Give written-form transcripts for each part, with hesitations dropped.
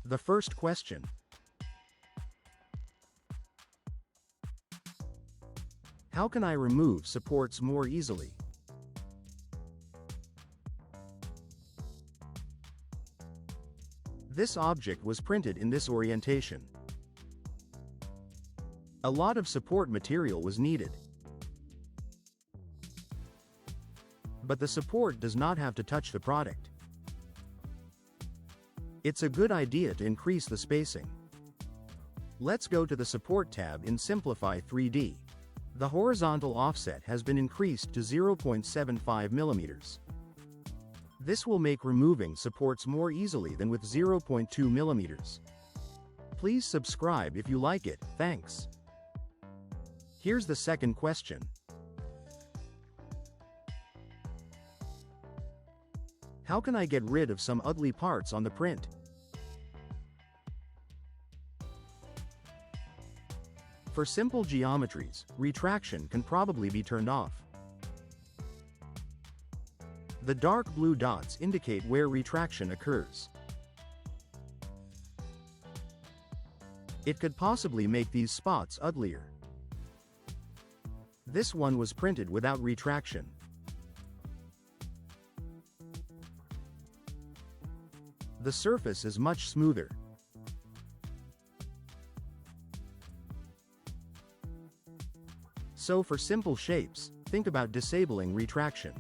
The first question. How can I remove supports more easily? This object was printed in this orientation. A lot of support material was needed. But the support does not have to touch the product. It's a good idea to increase the spacing. Let's go to the Support tab in Simplify 3D. The horizontal offset has been increased to 0.75 mm. This will make removing supports more easily than with 0.2 mm. Please subscribe if you like it, thanks. Here's the second question. How can I get rid of some ugly parts on the print? For simple geometries, retraction can probably be turned off. The dark blue dots indicate where retraction occurs. It could possibly make these spots uglier. This one was printed without retraction. The surface is much smoother. So for simple shapes, think about disabling retraction.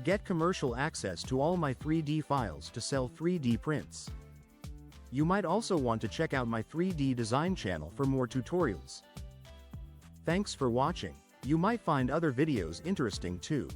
Get commercial access to all my 3D files to sell 3D prints. You might also want to check out my 3D design channel for more tutorials. Thanks for watching. You might find other videos interesting too.